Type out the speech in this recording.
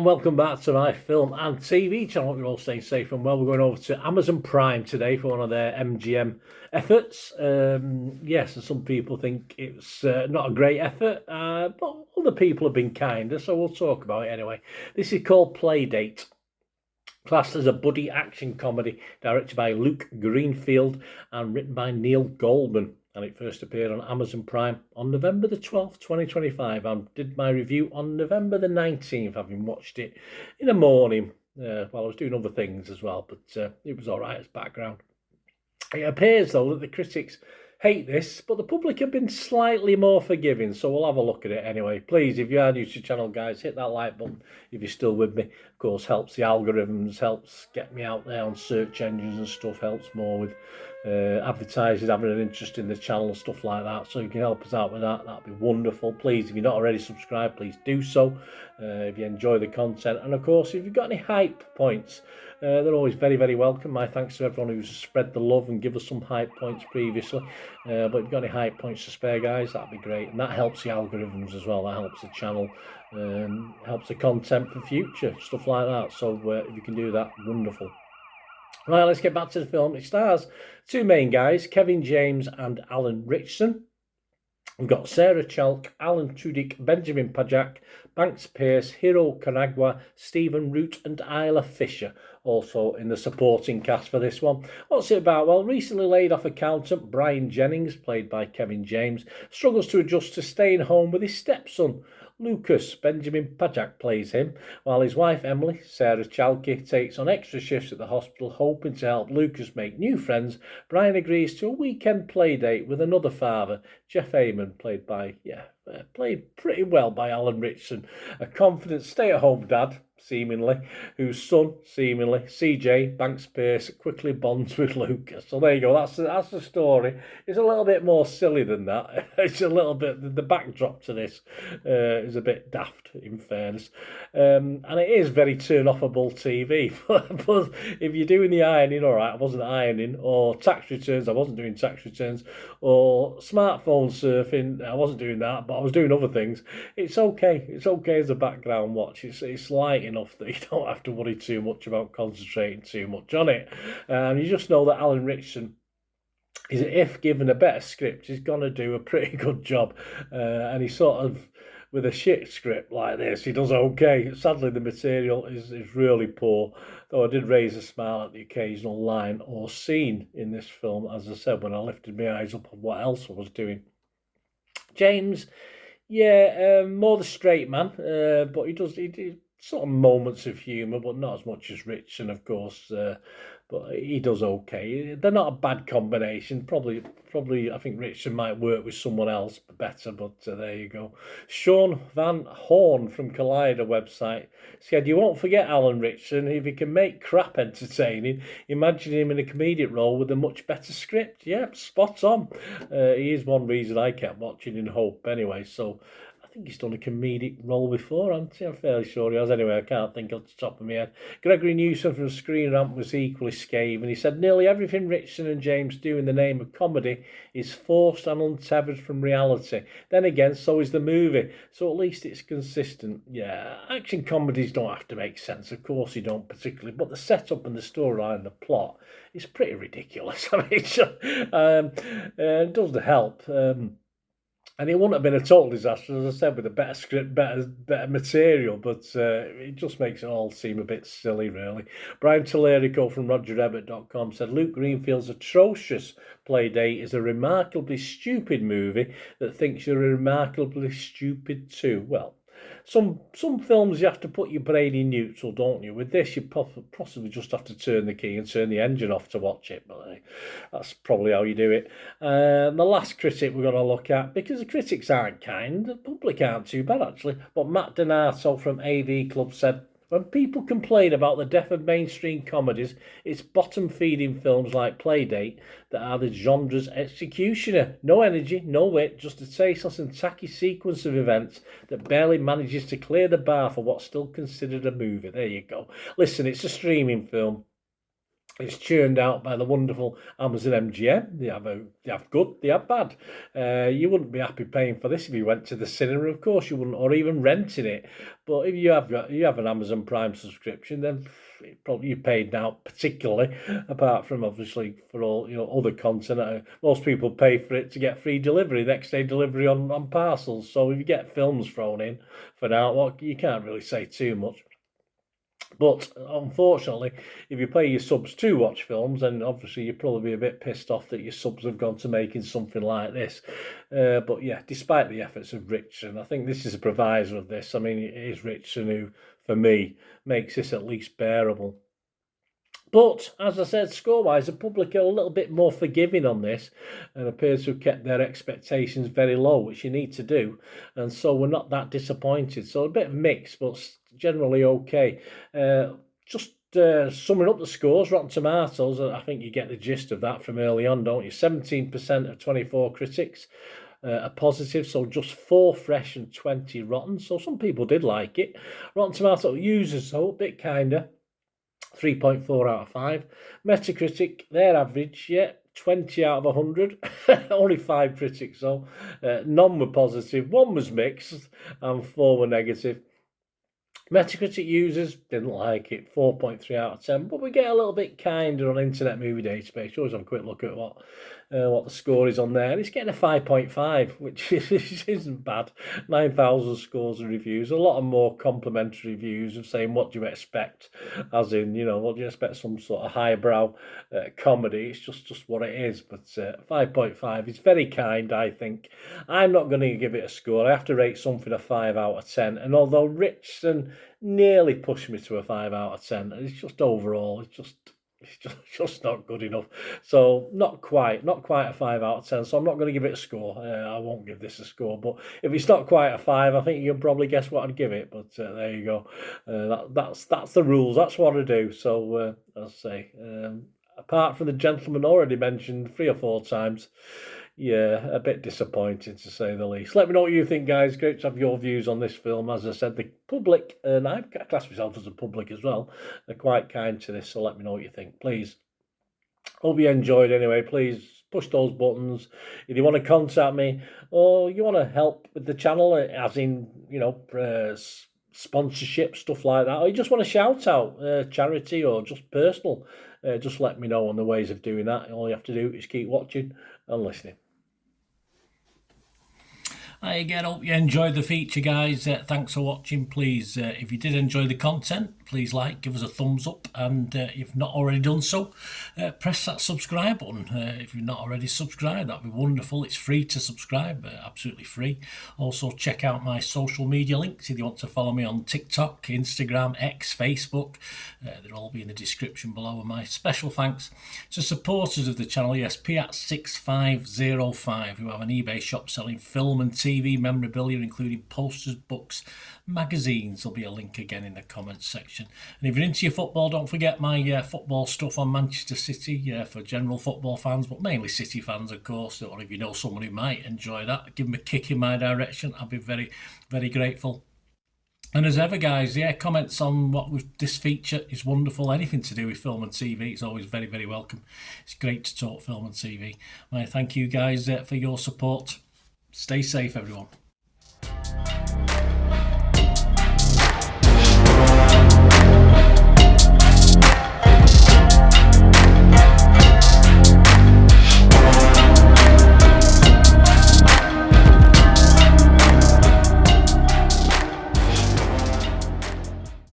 welcome back to my film and TV channel. Hope you're all staying safe and well. We're going over to Amazon Prime today for one of their MGM efforts. Yes, and some people think it's not a great effort, but other people have been kinder, so we'll talk about it anyway. This is called Playdate. Classed as a buddy action comedy, directed by Luke Greenfield and written by Neil Goldman. And it first appeared on Amazon Prime on November the 12th, 2025. I did my review on November the 19th, having watched it in the morning while I was doing other things as well. But it was all right as background. It appears, though, that the critics hate this, but the public have been slightly more forgiving, so we'll have a look at it anyway. Please, if you are new to the channel, guys, hit that like button if you're still with me. Of course, helps the algorithms, helps get me out there on search engines and stuff, helps more with advertisers having an interest in the channel and stuff like that. So if you can help us out with that, that'd be wonderful. Please, if you're not already subscribed, please do so if you enjoy the content. And of course, if you've got any hype points, they're always very, very welcome. My thanks to everyone who's spread the love and give us some hype points previously. But if you've got any hype points to spare, guys, that'd be great. And that helps the algorithms as well. That helps the channel, helps the content for future, stuff like that. So if you can do that, wonderful. Right, let's get back to the film. It stars two main guys, Kevin James and Alan Richardson. We've got Sarah Chalk, Alan Tudyk, Benjamin Pajak, Banks Pierce, Hiro Kanagawa, Stephen Root and Isla Fisher, also in the supporting cast for this one. What's it about? Well, recently laid off accountant Brian Jennings, played by Kevin James, struggles to adjust to staying home with his stepson. Lucas, Benjamin Pajak plays him, while his wife Emily, Sarah Chalke, takes on extra shifts at the hospital, hoping to help Lucas make new friends. Brian agrees to a weekend play date with another father, Jeff Amon, played pretty well by Alan Richardson, a confident stay-at-home dad, seemingly, whose son, seemingly, CJ, Banks Pierce, quickly bonds with Lucas. So there you go, that's the story. It's a little bit more silly than that. It's a little bit, the backdrop to this is a bit daft, in fairness. And it is very turn-offable TV. But if you're doing the ironing, all right, I wasn't ironing, or tax returns, I wasn't doing tax returns, or smartphone surfing, I wasn't doing that, but I was doing other things. It's okay. It's okay as a background watch. It's light enough that you don't have to worry too much about concentrating too much on it. You just know that Alan Richardson is, if given a better script, he's going to do a pretty good job. And he sort of, with a shit script like this, he does okay. Sadly, the material is really poor, though I did raise a smile at the occasional line or scene in this film, as I said, when I lifted my eyes up on what else I was doing. James, yeah, more the straight man, but he does sort of moments of humour, but not as much as Rich, and of course, but he does okay. They're not a bad combination. Probably, I think Richard might work with someone else better, but there you go. Sean Van Horn from Collider website said, "You won't forget Alan Richardson. If he can make crap entertaining, imagine him in a comedic role with a much better script." Yeah, spot on. He is one reason I kept watching in hope anyway, so I think he's done a comedic role before, I'm fairly sure he has. Anyway, I can't think off the top of my head. Gregory Newsom from Screen Rant was equally scathing. He said, "Nearly everything Richardson and James do in the name of comedy is forced and untethered from reality. Then again, so is the movie. So at least it's consistent." Yeah, action comedies don't have to make sense. Of course you don't particularly. But the setup and the storyline and the plot is pretty ridiculous. I mean, it doesn't help. And it wouldn't have been a total disaster, as I said, with a better script, better material, but it just makes it all seem a bit silly, really. Brian Tallerico from RogerRabbit.com said, "Luke Greenfield's atrocious Playdate is a remarkably stupid movie that thinks you're remarkably stupid too." Well, some films you have to put your brain in neutral, don't you? With this, you possibly just have to turn the key and turn the engine off to watch it, but that's probably how you do it. The last critic we're going to look at, because the critics aren't kind, the public aren't too bad actually, but Matt Donato from AV Club said, "When people complain about the death of mainstream comedies, it's bottom-feeding films like Playdate that are the genre's executioner. No energy, no wit, just a tasteless and tacky sequence of events that barely manages to clear the bar for what's still considered a movie." There you go. Listen, it's a streaming film. It's churned out by the wonderful Amazon MGM. They have good, they have bad. You wouldn't be happy paying for this if you went to the cinema, of course you wouldn't, or even renting it. But if you have an Amazon Prime subscription, then probably you paid now, particularly apart from obviously for all other content. Most people pay for it to get free delivery, next day delivery on parcels. So if you get films thrown in for now, well, you can't really say too much. But unfortunately, if you pay your subs to watch films, then obviously you'll probably be a bit pissed off that your subs have gone to making something like this. But yeah, despite the efforts of Richardson, I think this is a proviso of this. I mean, it is Richardson who, for me, makes this at least bearable. But, as I said, score-wise, the public are a little bit more forgiving on this and appears to have kept their expectations very low, which you need to do. And so we're not that disappointed. So a bit of mix, but generally okay. Just summing up the scores, Rotten Tomatoes, I think you get the gist of that from early on, don't you? 17% of 24 critics are positive, so just 4 fresh and 20 rotten. So some people did like it. Rotten Tomatoes users, so a bit kinder. 3.4 out of 5. Metacritic, their average, 20 out of 100. Only 5 critics, so none were positive, 1 was mixed, and 4 were negative. Metacritic users didn't like it, 4.3 out of 10, but we get a little bit kinder on Internet Movie Database. Always have a quick look at what the score is on there. It's getting a 5.5, which isn't bad. 9,000 scores and reviews. A lot of more complimentary reviews of saying, what do you expect? As in, what do you expect? Some sort of highbrow comedy. It's just what it is. But 5.5 is very kind, I think. I'm not going to give it a score. I have to rate something a 5 out of 10. And although Richardson nearly pushed me to a 5 out of 10, it's just overall, it's just not good enough. So not quite a 5 out of 10. So I'm not going to give it a score. I won't give this a score. But if it's not quite a 5, I think you can probably guess what I'd give it. But there you go. That's the rules. That's what I do. So as I say, apart from the gentleman already mentioned 3 or 4 times, yeah, a bit disappointing to say the least. Let me know what you think, guys. Great to have your views on this film. As I said, the public, and I class myself as a public as well, are quite kind to this, so let me know what you think, please. Hope you enjoyed anyway. Please push those buttons. If you want to contact me or you want to help with the channel, as in, sponsorship, stuff like that, or you just want to shout out charity or just personal, just let me know on the ways of doing that. All you have to do is keep watching and listening. Hi again, hope you enjoyed the feature, guys. Thanks for watching. Please, if you did enjoy the content, please give us a thumbs up, and if you've not already done so, press that subscribe button. If you're not already subscribed, that'd be wonderful. It's free to subscribe, absolutely free. Also, check out my social media links if you want to follow me on TikTok, Instagram, X, Facebook. They'll all be in the description below. And my special thanks to supporters of the channel, yes, Piat6505, who have an eBay shop selling film and TV memorabilia, including posters, books, magazines. There'll be a link again in the comments section. And if you're into your football, don't forget my football stuff on Manchester City for general football fans, but mainly City fans, of course. Or if you know someone who might enjoy that, give them a kick in my direction. I'll be very, very grateful. And as ever, guys, comments on this feature is wonderful. Anything to do with film and TV is always very, very welcome. It's great to talk film and TV. I thank you guys for your support. Stay safe, everyone.